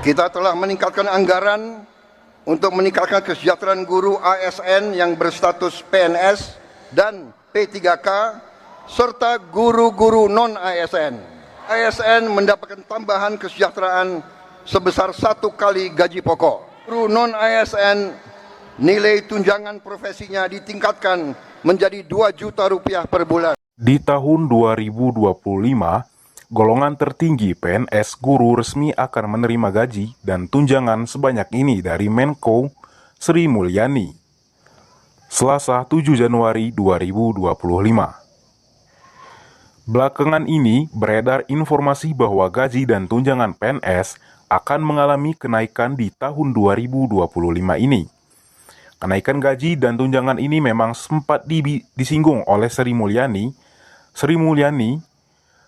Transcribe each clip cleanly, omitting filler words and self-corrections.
Kita telah meningkatkan anggaran untuk meningkatkan kesejahteraan guru ASN yang berstatus PNS dan P3K serta guru-guru non-ASN. ASN mendapatkan tambahan kesejahteraan sebesar 1 kali gaji pokok. Guru non-ASN nilai tunjangan profesinya ditingkatkan menjadi Rp2 juta per bulan. Di tahun 2025, golongan tertinggi PNS guru resmi akan menerima gaji dan tunjangan sebanyak ini dari Menko Sri Mulyani. Selasa 7 Januari 2025. Belakangan ini beredar informasi bahwa gaji dan tunjangan PNS akan mengalami kenaikan di tahun 2025 ini. Kenaikan gaji dan tunjangan ini memang sempat disinggung oleh Sri Mulyani. Sri Mulyani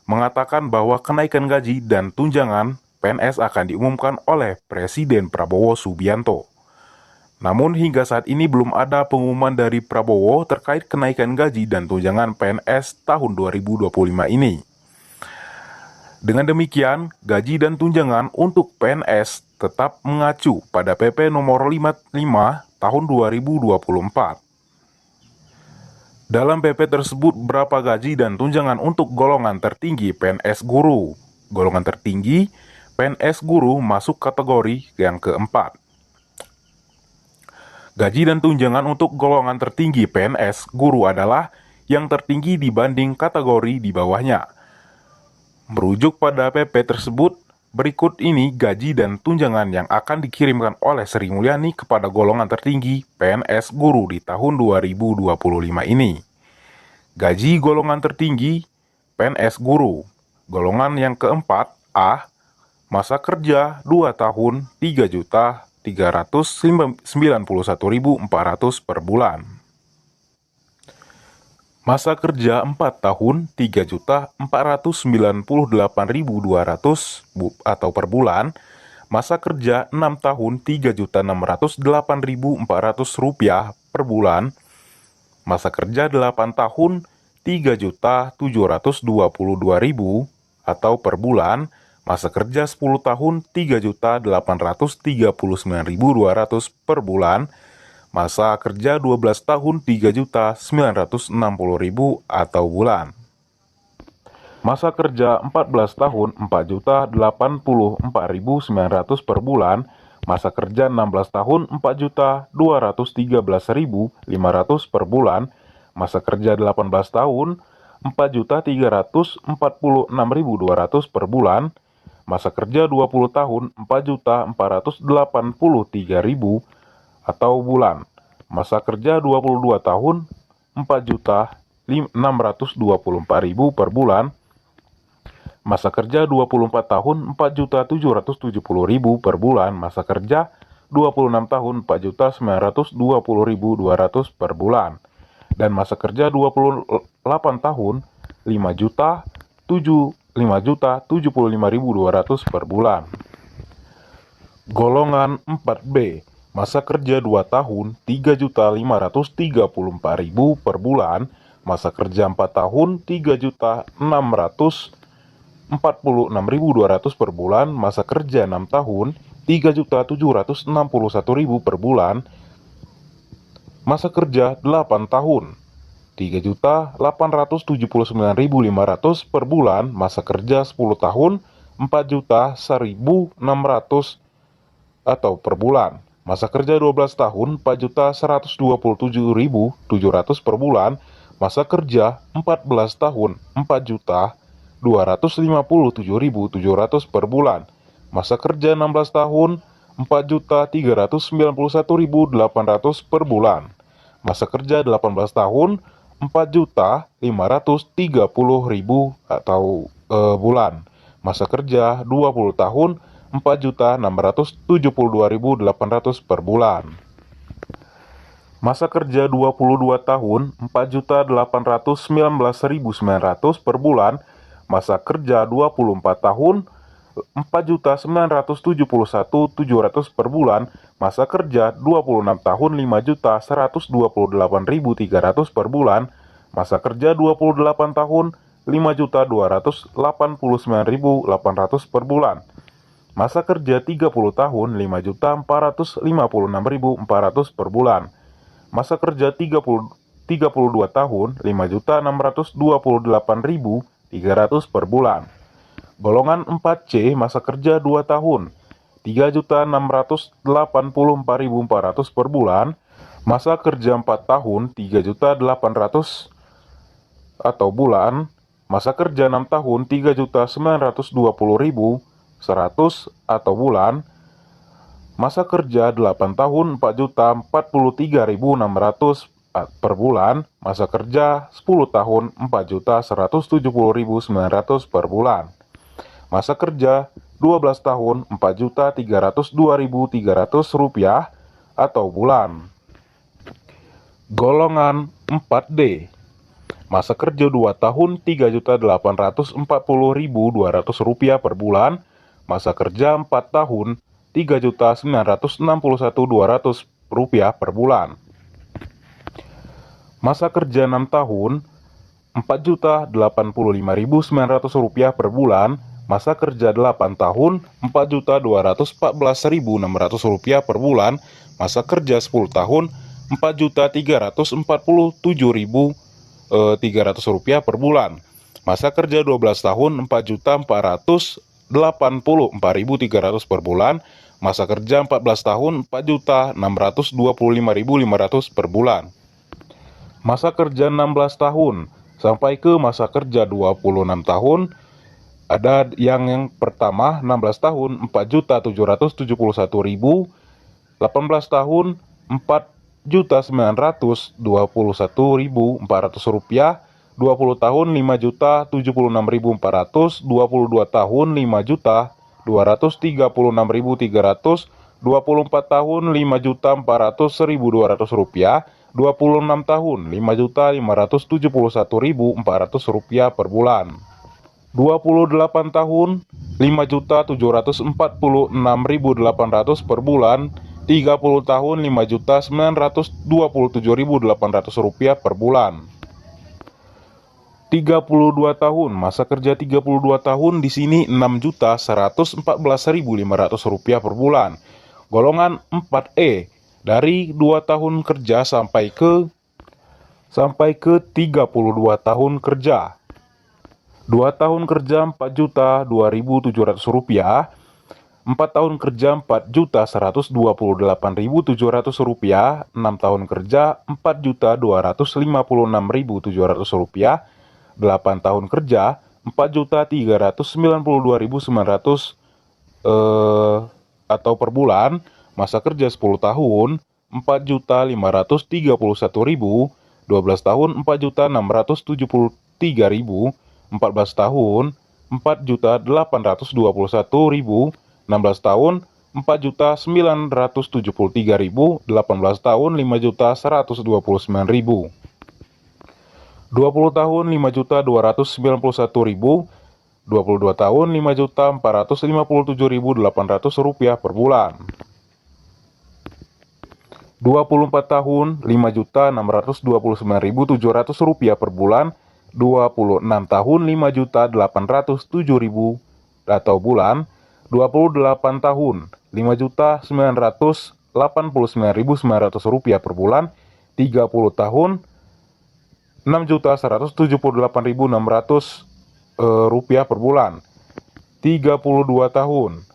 mengatakan bahwa kenaikan gaji dan tunjangan PNS akan diumumkan oleh Presiden Prabowo Subianto. Namun hingga saat ini belum ada pengumuman dari Prabowo terkait kenaikan gaji dan tunjangan PNS tahun 2025 ini. Dengan demikian, gaji dan tunjangan untuk PNS tetap mengacu pada PP nomor 55 tahun 2024. Dalam PP tersebut berapa gaji dan tunjangan untuk golongan tertinggi PNS guru. Golongan tertinggi PNS guru masuk kategori yang keempat. Gaji dan tunjangan untuk golongan tertinggi PNS guru adalah yang tertinggi dibanding kategori di bawahnya. Merujuk pada PP tersebut, berikut ini gaji dan tunjangan yang akan dikirimkan oleh Sri Mulyani kepada golongan tertinggi PNS guru di tahun 2025 ini. Gaji golongan tertinggi PNS guru, golongan yang keempat A, masa kerja 2 tahun 3.391.400 per bulan. Masa kerja 4 tahun 3.498.200 atau per bulan. Masa kerja 6 tahun 3.608.400 rupiah per bulan. Masa kerja 8 tahun 3.722.000 atau per bulan. Masa kerja 10 tahun 3.839.200 per bulan. Masa kerja 12 tahun 3.960.000 atau bulan. Masa kerja 14 tahun 4.084.900 per bulan. Masa kerja 16 tahun 4.213.500 per bulan. Masa kerja 18 tahun 4.346.200 per bulan. Masa kerja 20 tahun 4.483.000 atau bulan. Masa kerja 22 tahun 4.624.000 per bulan. Masa kerja 24 tahun 4.770.000 per bulan. Masa kerja 26 tahun 4.920.200 per bulan. Dan masa kerja 28 tahun 5.075.200 per bulan. Golongan 4B, masa kerja 2 tahun 3.534.000 per bulan. Masa kerja 4 tahun 3.646.200 per bulan. Masa kerja 6 tahun 3.761.000 per bulan. Masa kerja 8 tahun 3.879.500 per bulan. Masa kerja 10 tahun 4.100.600 atau per bulan. Masa kerja 12 tahun 4.127.700 per bulan. Masa kerja 14 tahun 4.257.700 per bulan. Masa kerja 16 tahun 4.391.800 per bulan. Masa kerja 18 tahun 4.530.000 atau bulan. Masa kerja 20 tahun 4.672.800 per bulan. Masa kerja 22 tahun 4.819.900 per bulan. Masa kerja 24 tahun 4.971.700 per bulan. Masa kerja 26 tahun 5.128.300 per bulan. Masa kerja 28 tahun 5.289.800 per bulan. Masa kerja 30 tahun 5.456.400 per bulan. Masa kerja 32 tahun 5.628.300 per bulan. Golongan 4C masa kerja 2 tahun 3.684.400 per bulan. Masa kerja 4 tahun 3.800.000 atau bulan. Masa kerja 6 tahun 3.920.100 atau bulan. Masa kerja 8 tahun 4.043.600 per bulan. Masa kerja 10 tahun 4.170.900 per bulan. Masa kerja 12 tahun 4.302.300 rupiah atau bulan. Golongan 4D. Masa kerja 2 tahun 3.840.200 rupiah per bulan. Masa kerja 4 tahun 3.961.200 rupiah per bulan. Masa kerja 6 tahun 4.085.900 rupiah per bulan. Masa kerja 8 tahun 4.214.600 rupiah per bulan. Masa kerja 10 tahun 4.347.300 rupiah per bulan. Masa kerja 12 tahun 4.484.300 per bulan. Masa kerja 14 tahun 4.625.500 per bulan. Masa kerja 16 tahun sampai ke masa kerja 26 tahun. Ada yang pertama 16 tahun 4.771.000, 18 tahun 4.921.400 rupiah, 20 tahun 5.076.400, 22 tahun 5.236.300, 24 tahun 5.400.200 rupiah, 26 tahun 5.571.400 rupiah per bulan. 28 tahun 5.746.800 per bulan. 30 tahun 5.927.800 rupiah per bulan. 32 tahun, masa kerja 32 tahun di sini 6.114.500 rupiah per bulan. Golongan 4E, dari 2 tahun kerja sampai ke 32 tahun kerja. 2 tahun kerja 4.002.700 rupiah, 4 tahun kerja 4.128.700 rupiah, 6 tahun kerja 4.256.700 rupiah, 8 tahun kerja 4.392.900 atau per bulan. Masa kerja 10 tahun 4.531.000, 12 tahun 4.673.000, 14 tahun 4.821.000, 16 tahun 4.973.000, 18 tahun 5.129.000, 20 tahun 5.291.000, 22 tahun 5.457.800 rupiah per bulan. 24 tahun 5.629.700 rupiah per bulan. 26 tahun 5.807.000 atau bulan. 28 tahun 5.989.900 rupiah per bulan. 30 tahun 6.178.600 rupiah per bulan. 32 tahun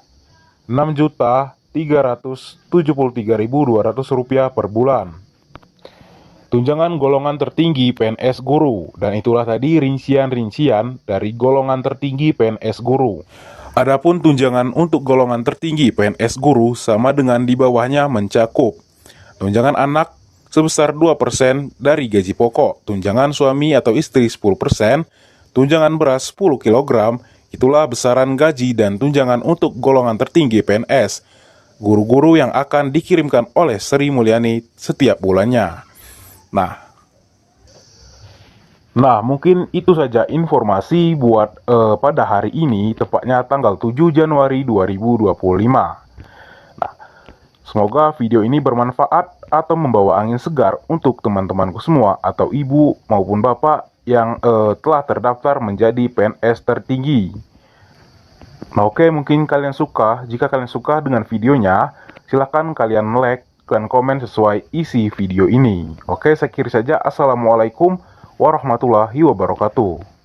6.373.200 rupiah per bulan. Tunjangan golongan tertinggi PNS Guru. Dan itulah tadi rincian-rincian dari golongan tertinggi PNS Guru. Adapun tunjangan untuk golongan tertinggi PNS Guru sama dengan di bawahnya mencakup tunjangan anak sebesar 2% dari gaji pokok, tunjangan suami atau istri 10%, tunjangan beras 10 kg, itulah besaran gaji dan tunjangan untuk golongan tertinggi PNS guru-guru yang akan dikirimkan oleh Sri Mulyani setiap bulannya. Nah, mungkin itu saja informasi buat pada hari ini, tepatnya tanggal 7 Januari 2025. Nah, semoga video ini bermanfaat atau membawa angin segar untuk teman-temanku semua atau ibu maupun bapak yang telah terdaftar menjadi PNS tertinggi. Nah oke, mungkin kalian suka. Jika kalian suka dengan videonya, silahkan kalian like dan komen sesuai isi video ini. Oke, saya kira saja. Assalamualaikum warahmatullahi wabarakatuh.